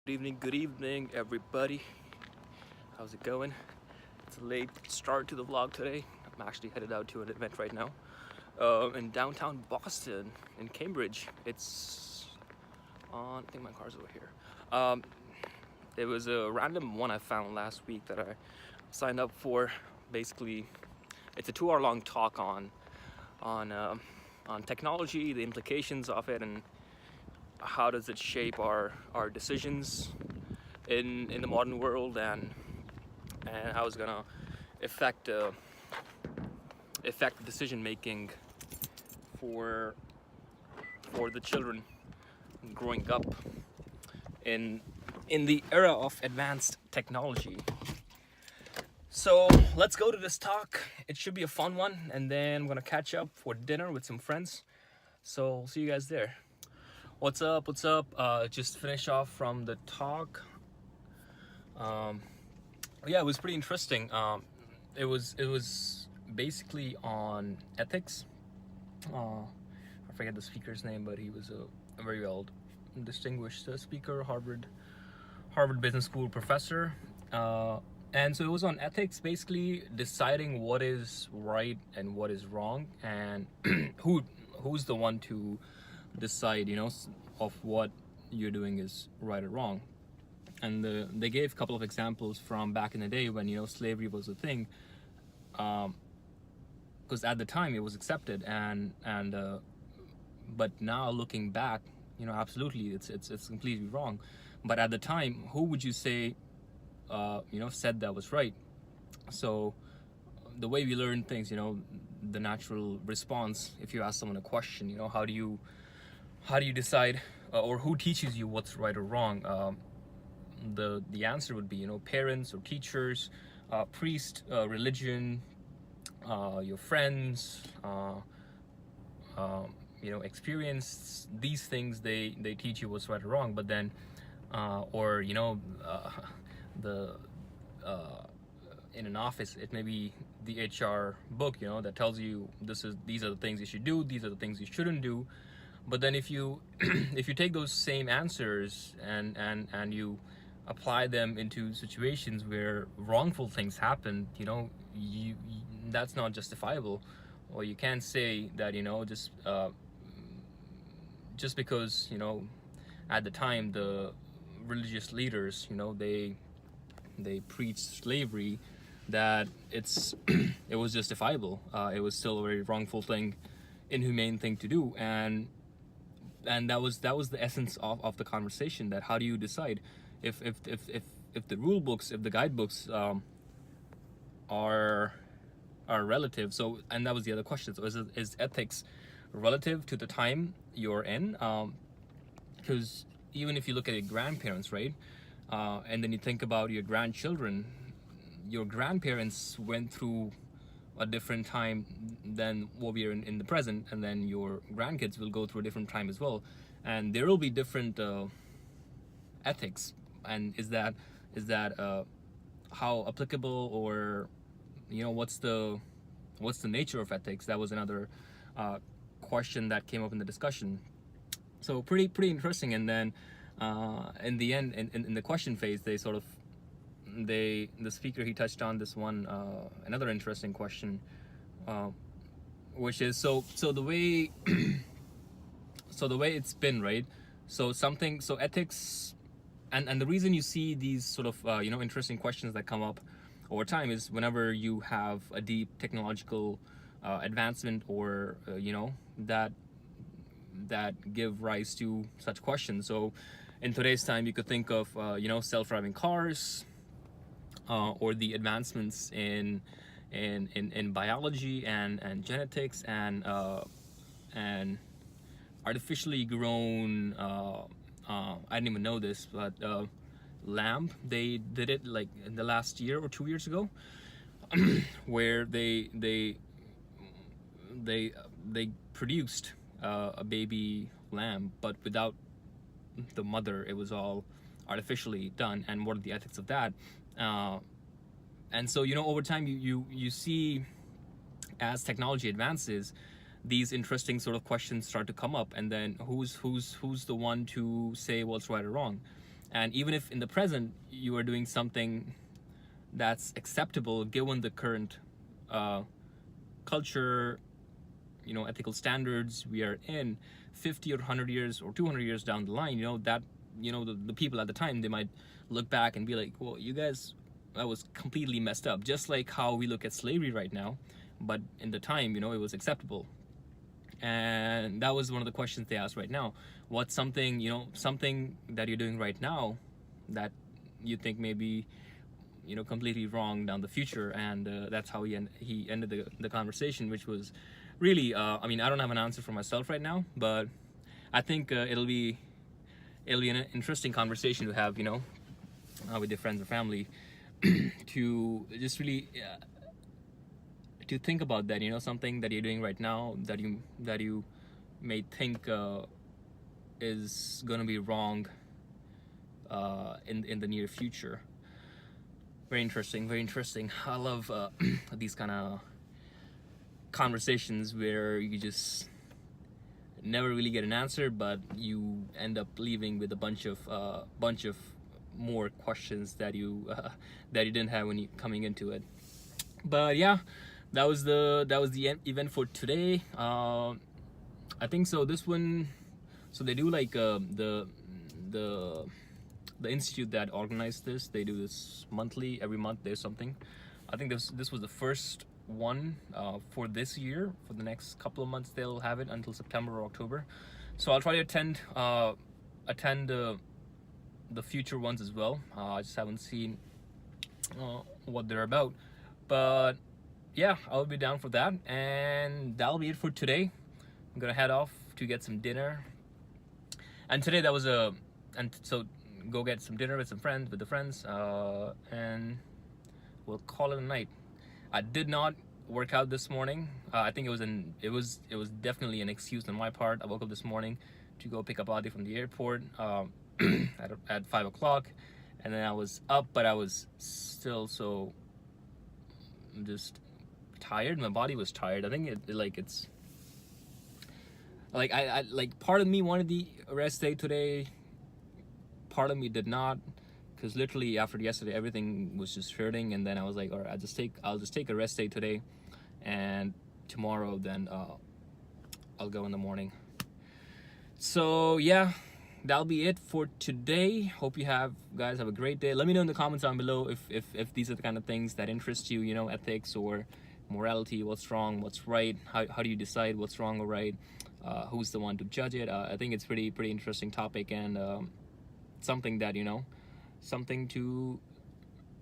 Good evening, everybody. How's it going? It's a late start to the vlog today. I'm actually headed out to an event right now in downtown Boston, in Cambridge. It's on, I think my car's over here. It was a random one I found last week that I signed up for. Basically, it's a 2-hour long talk on technology, the implications of it, and how does it shape our decisions in the modern world, and how it's gonna affect decision making for the children growing up in the era of advanced technology. So let's go to this talk. It should be a fun one, and then I'm gonna catch up for dinner with some friends. So see you guys there. What's up? Just finished off from the talk. Yeah, it was pretty interesting. It was basically on ethics. I forget the speaker's name, but he was a very well distinguished speaker, Harvard Business School professor. And so it was on ethics, basically deciding what is right and what is wrong, and who's the one to decide, of what you're doing is right or wrong. And they gave a couple of examples from back in the day when slavery was a thing, because at the time it was accepted, and but now looking back, absolutely it's completely wrong. But at the time, who would you say said that was right? So the way we learn things, the natural response, if you ask someone a question, how do you decide, or who teaches you what's right or wrong? The answer would be parents or teachers, priest, religion, your friends, experience. These things, they teach you what's right or wrong. But then or the in an office, it may be the HR book that tells you these are the things you should do, these are the things you shouldn't do. But then if you if you take those same answers and you apply them into situations where wrongful things happen, you that's not justifiable. Or you can't say that just because at the time the religious leaders they preached slavery, that it was justifiable. It was still a very wrongful thing, inhumane thing to do, and that was the essence of the conversation. That how do you decide if the rule books, if the guidebooks are relative? So, and that was the other question. So is ethics relative to the time you're in? Because even if you look at your grandparents, right, and then you think about your grandchildren, your grandparents went through a different time than what we are in the present, and then your grandkids will go through a different time as well, and there will be different ethics. And is that how applicable, or what's the nature of ethics? That was another question that came up in the discussion. So pretty interesting. And then in the end, in the question phase, the speaker, he touched on this one, another interesting question, which is so the way so the way it's been, right? So ethics, and the reason you see these sort of interesting questions that come up over time is whenever you have a deep technological advancement, or that give rise to such questions. So in today's time, you could think of self-driving cars, or the advancements in biology and genetics, and artificially grown, I didn't even know this, but lamb, they did it like in the last year or 2 years ago, where they produced a baby lamb, but without the mother. It was all artificially done. And what are the ethics of that? And so over time you see, as technology advances, these interesting sort of questions start to come up, and then who's the one to say what's right or wrong? And even if in the present you are doing something that's acceptable given the current culture, ethical standards we are in, 50 or 100 years or 200 years down the line, that the people at the time, they might look back and be like, well, you guys, that was completely messed up, just like how we look at slavery right now, but in the time, it was acceptable. And that was one of the questions they asked right now. What's something, something that you're doing right now that you think may be, completely wrong down the future? And that's how he ended the conversation, which was really, I don't have an answer for myself right now, but I think it'll be an interesting conversation to have, with your friends or family, to just really to think about that, something that you're doing right now that you may think is gonna be wrong in the near future. Very interesting, very interesting. I love these kind of conversations where you just never really get an answer, but you end up leaving with a bunch of more questions that you didn't have when you coming into it. But yeah, that was the event for today. I think so. This one, so they do like the institute that organized this. They do this monthly. Every month there's something. I think this was the first one for this year. For the next couple of months, they'll have it until September or October. So I'll try to attend the future ones as well. I just haven't seen what they're about, but yeah, I'll be down for that. And that'll be it for today. I'm gonna head off to get some dinner. And today so go get some dinner with the friends, and we'll call it a night. I did not work out this morning. I think it was definitely an excuse on my part. I woke up this morning to go pick up Adi from the airport at 5 o'clock, and then I was up, but I was still so just tired. My body was tired. I think it's like I part of me wanted the rest day today, part of me did not, because literally after yesterday everything was just hurting, and then I was like, all right, I'll just take a rest day today, and tomorrow then I'll go in the morning. So yeah, that'll be it for today. Hope you guys have a great day. Let me know in the comments down below if these are the kind of things that interest you, ethics or morality, what's wrong, what's right, how do you decide what's wrong or right, who's the one to judge it. I think it's pretty interesting topic, and something that something to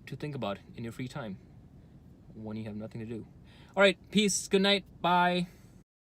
think about in your free time when you have nothing to do. All right, peace, good night, bye.